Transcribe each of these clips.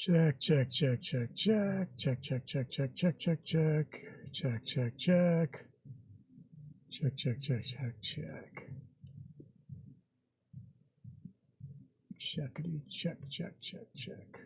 Check, check, check, check, check, check, check, check, check, check, check, check, check, check, check, check, check, check, check, check. Checkity, check, check, check, check.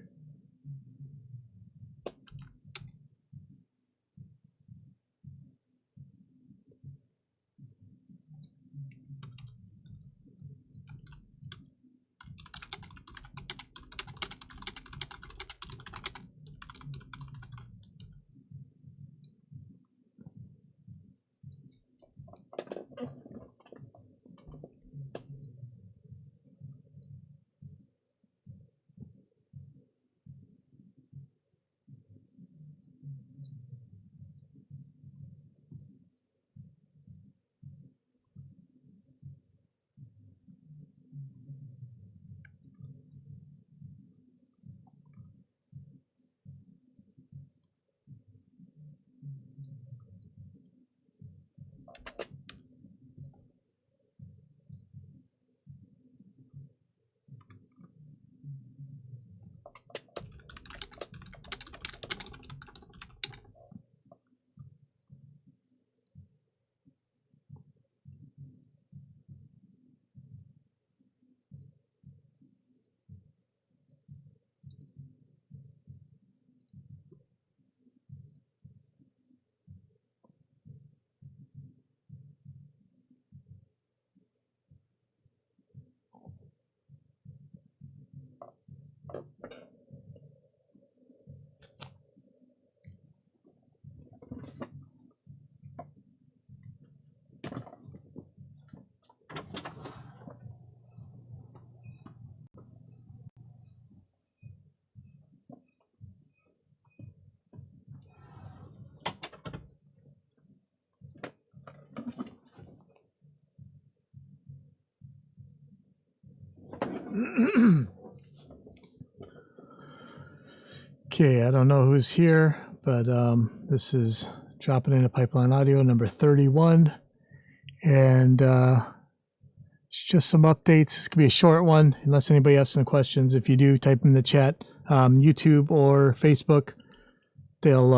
Okay, I don't know who's here, but this is dropping into Pipeline Audio number 31. And it's just some updates. It's going to be a short one, unless anybody has some questions. If you do, type in the chat, YouTube or Facebook. They'll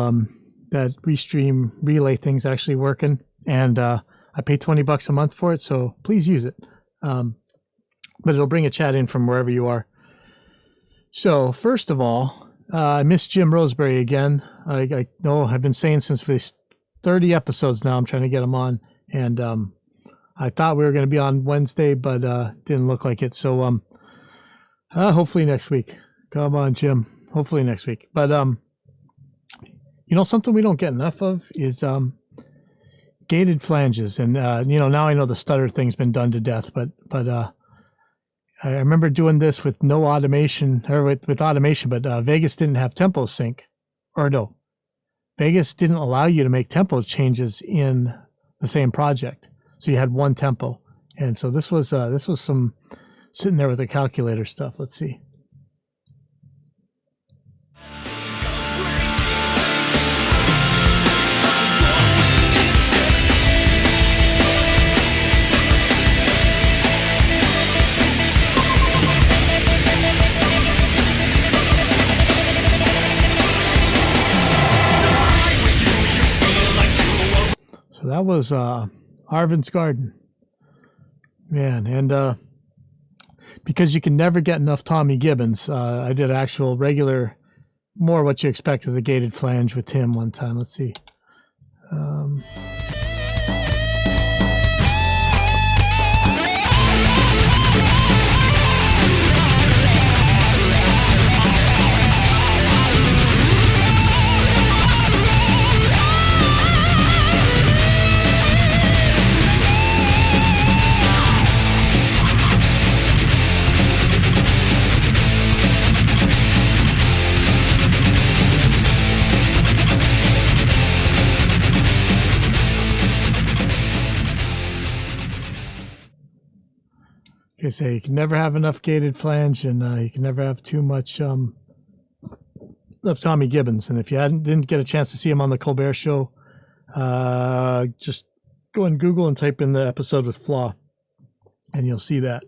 that Restream relay thing's actually working. And I pay $20 a month for it, so please use it. But it'll bring a chat in from wherever you are. So first of all, I miss Jim Roseberry again. I know I've been saying since these 30 episodes now, I'm trying to get him on. And I thought we were going to be on Wednesday, but didn't look like it. So hopefully next week. Come on, Jim. Hopefully next week. But you know, something we don't get enough of is gated flanges. And you know, now I know the stutter thing's been done to death, but I remember doing this with no automation, or with automation, but Vegas didn't have tempo sync. Or no, Vegas didn't allow you to make tempo changes in the same project. So you had one tempo. And so this was some sitting there with the calculator stuff. Let's see. So that was Arvin's Garden. Man, and because you can never get enough Tommy Gibbons, I did actual regular, more what you expect as a gated flange with him one time. Let's see. Okay, so you can never have enough gated flange, and you can never have too much of Tommy Gibbons. And if you didn't get a chance to see him on the Colbert Show, just go on Google and type in the episode with Flaw, and you'll see that.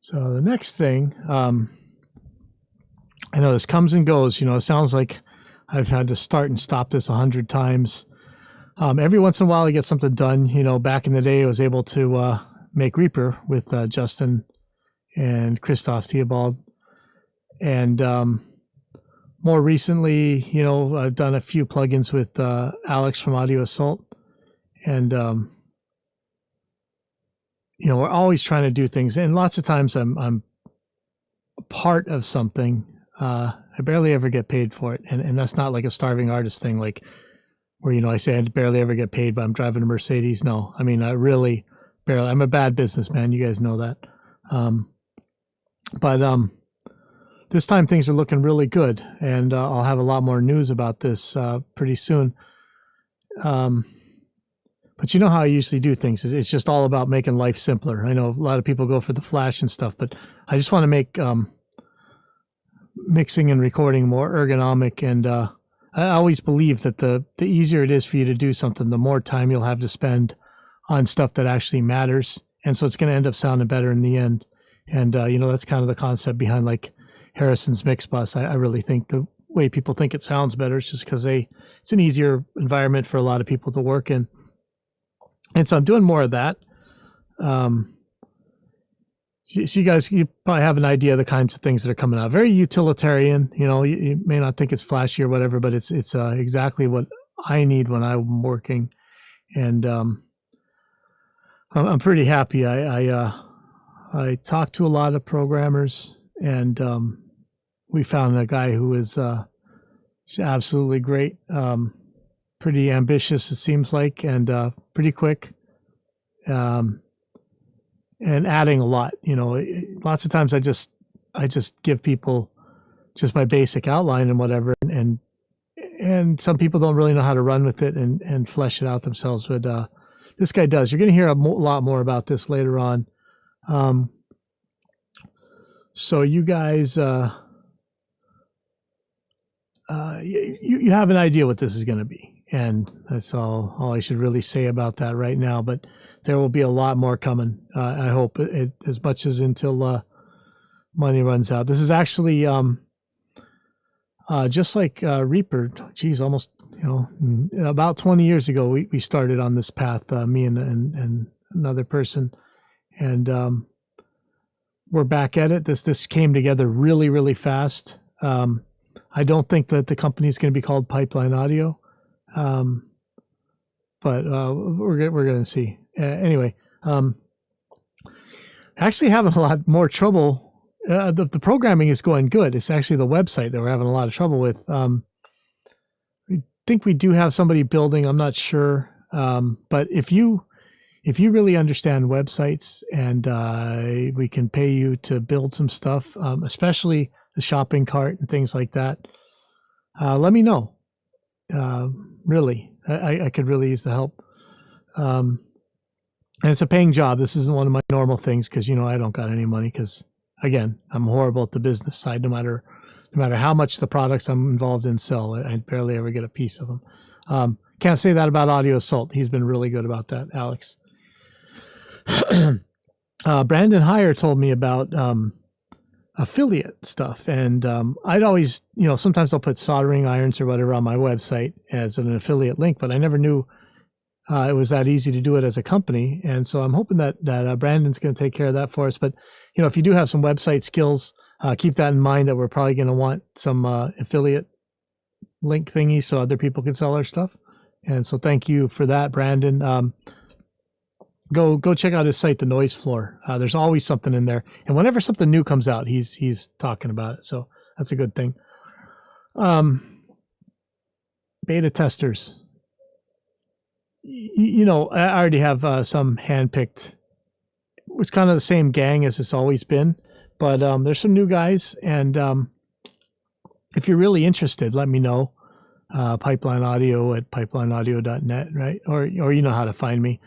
So the next thing, I know this comes and goes. It sounds like I've had to start and stop this 100 times. Every once in a while, I get something done. Back in the day, I was able to make Reaper with Justin and Christoph Theobald. And more recently, I've done a few plugins with Alex from Audio Assault. And, we're always trying to do things. And lots of times I'm a part of something. I barely ever get paid for it. And that's not like a starving artist thing, like where, I say I barely ever get paid, but I'm driving a Mercedes. No, I mean, I really barely. I'm a bad businessman. You guys know that. But this time things are looking really good, and I'll have a lot more news about this pretty soon. But you know how I usually do things. It's just all about making life simpler. I know a lot of people go for the flash and stuff, but I just want to make mixing and recording more ergonomic. And I always believe that the easier it is for you to do something, the more time you'll have to spend on stuff that actually matters. And so it's going to end up sounding better in the end. And, that's kind of the concept behind like Harrison's mix bus. I really think the way people think it sounds better is just because it's an easier environment for a lot of people to work in. And so I'm doing more of that. So you guys, you probably have an idea of the kinds of things that are coming out. Very utilitarian. You may not think it's flashy or whatever, but it's exactly what I need when I'm working. And I'm pretty happy. I talked to a lot of programmers, and we found a guy who is absolutely great. Pretty ambitious, it seems like, and pretty quick, and adding a lot. Lots of times I just give people just my basic outline and whatever, and some people don't really know how to run with it and flesh it out themselves. But this guy does. You're going to hear a lot more about this later on. So you guys, you have an idea what this is going to be. And that's all I should really say about that right now. But there will be a lot more coming. I hope as much as until money runs out. This is actually just like Reaper. Geez, almost about 20 years ago we started on this path. Me and another person, and we're back at it. This came together really, really fast. I don't think that the company is going to be called Pipeline Audio. But we're going to see. Anyway, actually having a lot more trouble. The programming is going good. It's actually the website that we're having a lot of trouble with. We think we do have somebody building. I'm not sure. But if you really understand websites, and we can pay you to build some stuff, especially the shopping cart and things like that, let me know. Really, I could really use the help. And it's a paying job. This isn't one of my normal things because, I don't got any money because, again, I'm horrible at the business side. No matter how much the products I'm involved in sell, I barely ever get a piece of them. Can't say that about Audio Assault. He's been really good about that, Alex. Brandon Heyer told me about affiliate stuff, and I'd always, sometimes I'll put soldering irons or whatever on my website as an affiliate link, but I never knew it was that easy to do it as a company. And so I'm hoping that Brandon's going to take care of that for us. But if you do have some website skills, keep that in mind, that we're probably going to want some affiliate link thingy so other people can sell our stuff. And so thank you for that, Brandon. Go check out his site, The Noise Floor. There's always something in there, and whenever something new comes out, he's talking about it. So that's a good thing. Beta testers. I already have some handpicked. It's kind of the same gang as it's always been, but there's some new guys, and if you're really interested, let me know. Pipeline Audio at pipelineaudio.net, right? Or you know how to find me.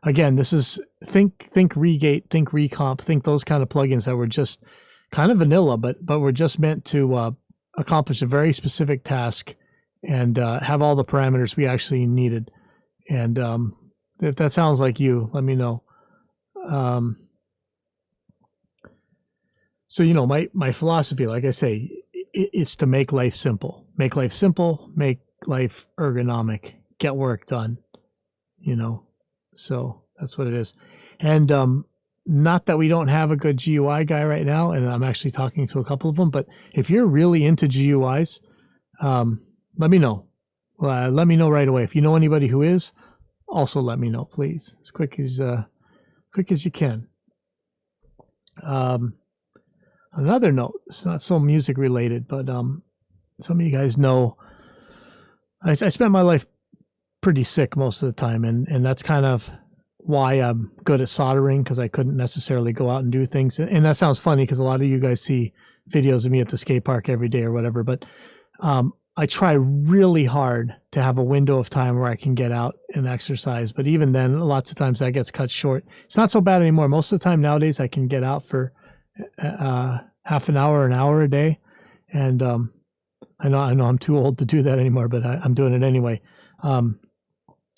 Again, this is think Regate, think Recomp, think those kind of plugins that were just kind of vanilla, but were just meant to accomplish a very specific task and have all the parameters we actually needed. And if that sounds like you, let me know. So, my philosophy, like I say, it's to make life simple. Make life simple, make life ergonomic, get work done, So that's what it is. And not that we don't have a good GUI guy right now, and I'm actually talking to a couple of them, but if you're really into GUIs, let me know. Let me know right away. If you know anybody who is, also let me know, please, as quick as you can. Another note, it's not so music related, but some of you guys know I spent my life pretty sick most of the time, and that's kind of why I'm good at soldering, because I couldn't necessarily go out and do things. And that sounds funny because a lot of you guys see videos of me at the skate park every day or whatever, but I try really hard to have a window of time where I can get out and exercise. But even then, lots of times that gets cut short. It's not so bad anymore. Most of the time nowadays, I can get out for half an hour a day. And I know I'm too old to do that anymore, but I'm doing it anyway.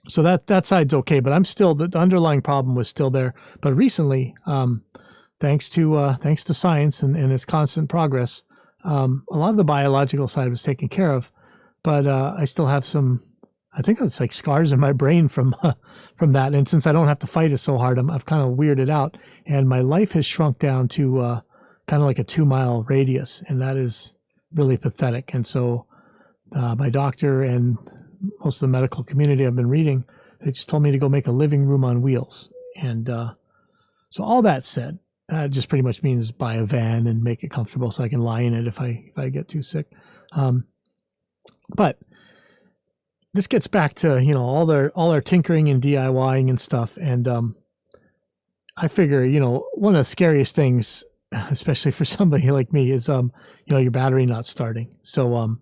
So that side's okay, but I'm still, the underlying problem was still there. But recently, thanks to science and its constant progress, a lot of the biological side was taken care of, but I still have some, I think it's like scars in my brain from that. And since I don't have to fight it so hard, I've kind of weirded out, and my life has shrunk down to kind of like a 2-mile radius, and that is really pathetic. And so my doctor and most of the medical community I've been reading, they just told me to go make a living room on wheels. And so all that said, just pretty much means buy a van and make it comfortable so I can lie in it if I get too sick. But this gets back to, all our tinkering and DIYing and stuff. And I figure, one of the scariest things, especially for somebody like me, is your battery not starting. So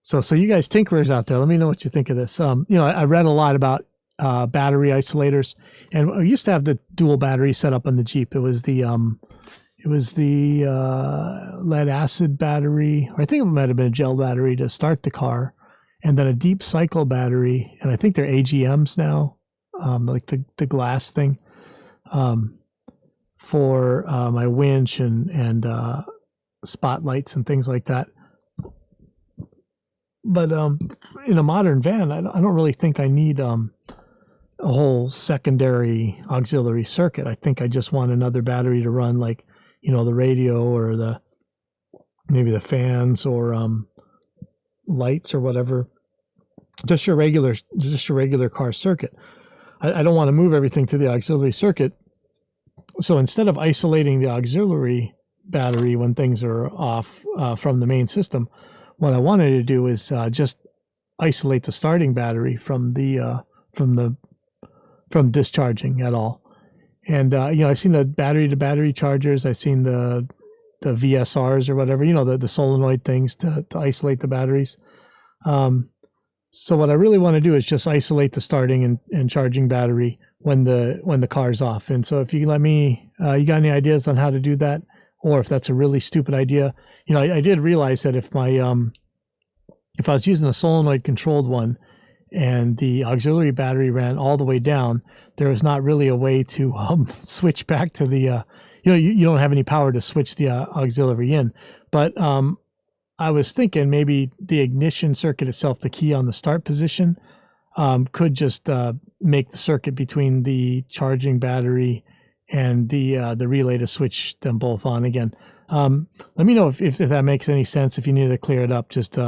so you guys tinkerers out there, let me know what you think of this. I read a lot about battery isolators, and I used to have the dual battery set up on the Jeep. It was the lead acid battery, or I think it might have been a gel battery to start the car, and then a deep cycle battery, and I think they're AGMs now, like the glass thing, for my winch and spotlights and things like that. But in a modern van, I don't really think I need a whole secondary auxiliary circuit. I think I just want another battery to run, like, the radio or maybe the fans or lights or whatever. Just your regular car circuit. I don't want to move everything to the auxiliary circuit. So instead of isolating the auxiliary battery when things are off from the main system, what I wanted to do is just isolate the starting battery from discharging at all. And I've seen the battery to battery chargers. I've seen the VSRs or whatever, the solenoid things to isolate the batteries. So what I really want to do is just isolate the starting and charging battery when the car's off. And so if you let me, you got any ideas on how to do that? Or if that's a really stupid idea, I did realize that if I was using a solenoid controlled one and the auxiliary battery ran all the way down, there was not really a way to switch back to the, you don't have any power to switch the auxiliary in. But I was thinking maybe the ignition circuit itself, the key on the start position, could just make the circuit between the charging battery and the relay to switch them both on again. Let me know if that makes any sense. If you need to clear it up, just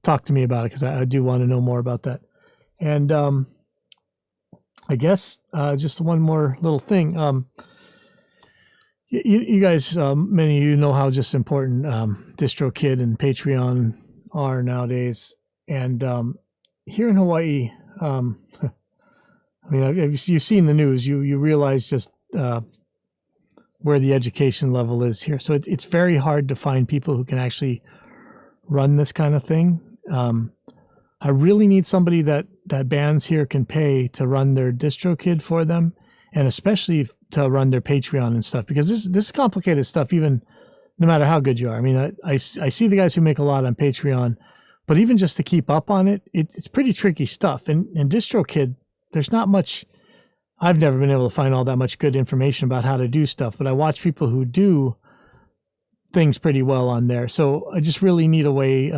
talk to me about it, because I do want to know more about that. And I guess just one more little thing. You guys, many of you know how just important DistroKid and Patreon are nowadays. And here in Hawaii, I mean, you've seen the news. You realize just where the education level is here. So it's very hard to find people who can actually run this kind of thing. I really need somebody that bands here can pay to run their DistroKid for them, and especially to run their Patreon and stuff, because this is complicated stuff, even no matter how good you are. I mean, I see the guys who make a lot on Patreon, but even just to keep up on it, it's pretty tricky stuff. And DistroKid, there's not much. I've never been able to find all that much good information about how to do stuff, but I watch people who do things pretty well on there. So I just really need a way,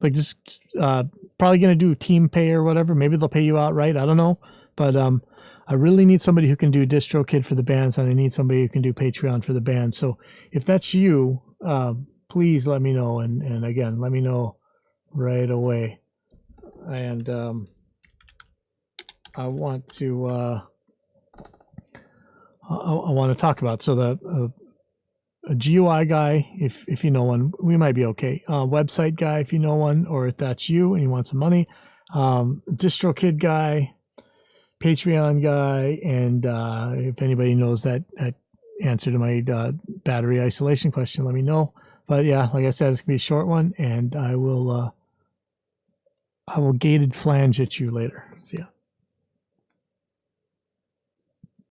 like this, probably going to do team pay or whatever. Maybe they'll pay you outright. I don't know. But I really need somebody who can do DistroKid for the bands, and I need somebody who can do Patreon for the band. So if that's you, please let me know. And again, let me know right away. And I want to I want to talk about, so a GUI guy, if you know one, we might be okay. Website guy, if you know one, or if that's you and you want some money. DistroKid guy, Patreon guy, and if anybody knows that answer to my battery isolation question, let me know. But yeah, like I said, it's gonna be a short one, and I will gated flange at you later. See ya.